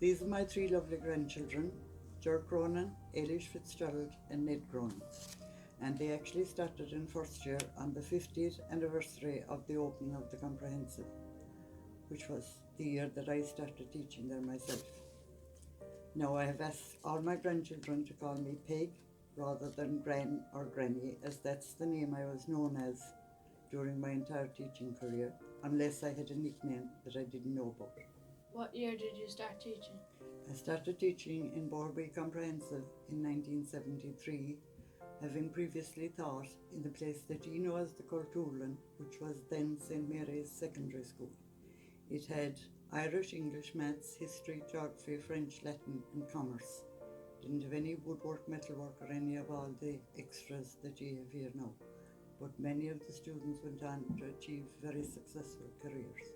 These are my three lovely grandchildren, Jerh, Éilis Fitzgerald and Ned. And they actually started in first year on the 50th anniversary of the opening of the comprehensive, which was the year that I started teaching there myself. Now I have asked all my grandchildren to call me Peg rather than Gran or Granny, as that's the name I was known as during my entire teaching career, unless I had a nickname that I didn't know about. What year did you start teaching? I started teaching in Borby Comprehensive in 1973, having previously taught in the place that you know as the Coltoolan, which was then St. Mary's Secondary School. It had Irish, English, Maths, History, Geography, French, Latin and Commerce. Didn't have any woodwork, metalwork or any of all the extras that you have here now. But many of the students went on to achieve very successful careers.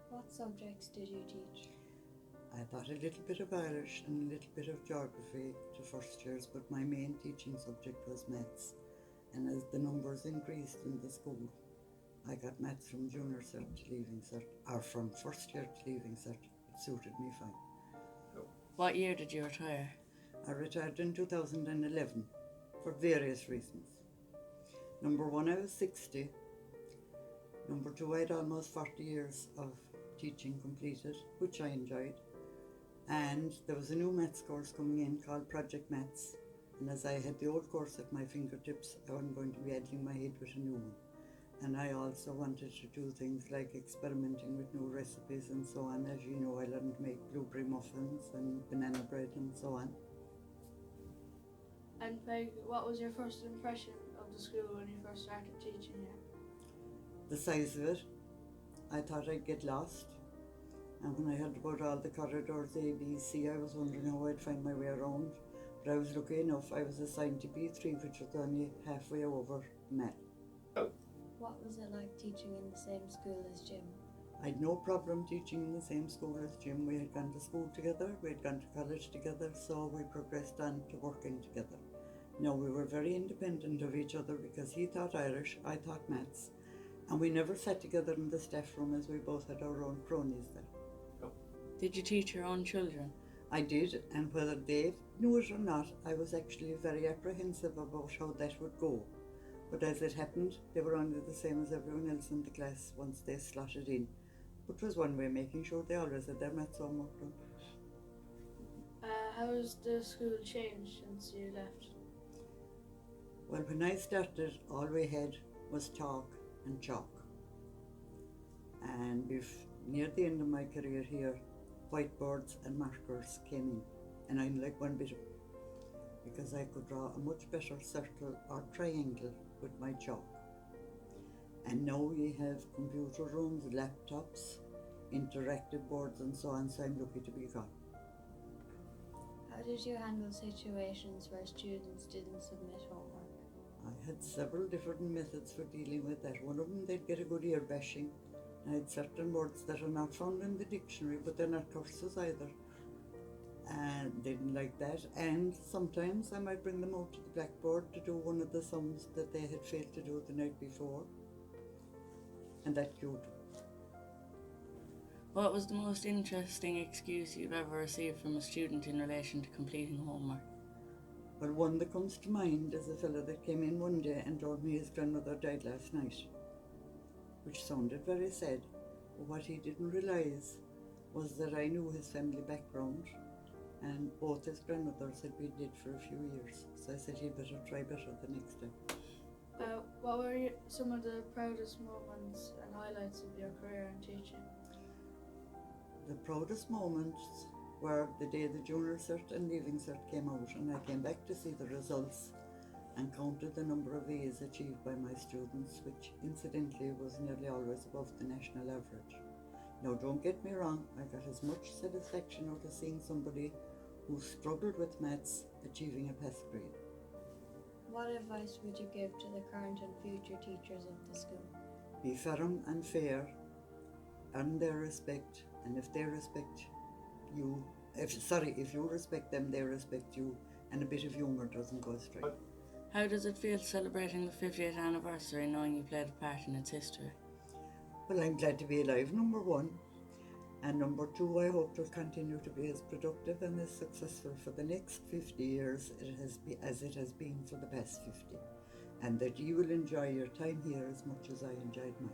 What subjects did you teach? I taught a little bit of Irish and a little bit of geography to first years, but my main teaching subject was maths. And as the numbers increased in the school, I got maths from junior cert to leaving cert, or from first year to leaving cert. It suited me fine. What year did you retire? I retired in 2011 for various reasons. Number one, I was 60. Number two, I had almost 40 years of teaching completed, which I enjoyed. And there was a new maths course coming in called Project Maths. And as I had the old course at my fingertips, I wasn't going to be addling my head with a new one. And I also wanted to do things like experimenting with new recipes and so on. As you know, I learned to make blueberry muffins and banana bread and so on. And Peg, what was your first impression of the school when you first started teaching here? The size of it, I thought I'd get lost. And when I heard about all the corridors A, B, C, I was wondering how I'd find my way around. But I was lucky enough, I was assigned to B3, which was only halfway over Met. What was it like teaching in the same school as Jim? I had no problem teaching in the same school as Jim. We had gone to school together, we had gone to college together, so we progressed on to working together. Now we were very independent of each other because he taught Irish, I taught maths, and we never sat together in the staff room as we both had our own cronies there. Did you teach your own children? I did, and whether they knew it or not, I was actually very apprehensive about how that would go. But as it happened, they were only the same as everyone else in the class once they slotted in. Which was one way, making sure they always had their maths homework done. How has the school changed since you left? Well, when I started, all we had was talk and chalk. And near the end of my career here, whiteboards and markers came in, and I like one bit of it, because I could draw a much better circle or triangle with my chalk. And now we have computer rooms, laptops, interactive boards and so on, so I'm lucky to be gone. How did you handle situations where students didn't submit homework? I had several different methods for dealing with that. One of them, they'd get a good ear bashing. I had certain words that are not found in the dictionary, but they're not curses either. And they didn't like that. And sometimes I might bring them out to the blackboard to do one of the sums that they had failed to do the night before. And that cured them. What was the most interesting excuse you've ever received from a student in relation to completing homework? Well, one that comes to mind is a fellow that came in one day and told me his grandmother died last night, which sounded very sad. But what he didn't realise was that I knew his family background, and both his grandmothers had been dead for a few years. So I said he'd better try better the next time. What were some of the proudest moments and highlights of your career in teaching? The proudest moments were the day the junior cert and leaving cert came out, and I came back to see the results and counted the number of A's achieved by my students, which incidentally was nearly always above the national average. Now don't get me wrong, I got as much satisfaction out of seeing somebody who struggled with maths achieving a pass grade. What advice would you give to the current and future teachers of the school? Be firm and fair, earn their respect, and if they respect you, if you respect them, they respect you, and a bit of humour doesn't go astray. How does it feel celebrating the 50th anniversary knowing you played a part in its history? Well, I'm glad to be alive, number one, And number two, I hope to continue to be as productive and as successful for the next 50 years as it has been for the past 50. And that you will enjoy your time here as much as I enjoyed mine.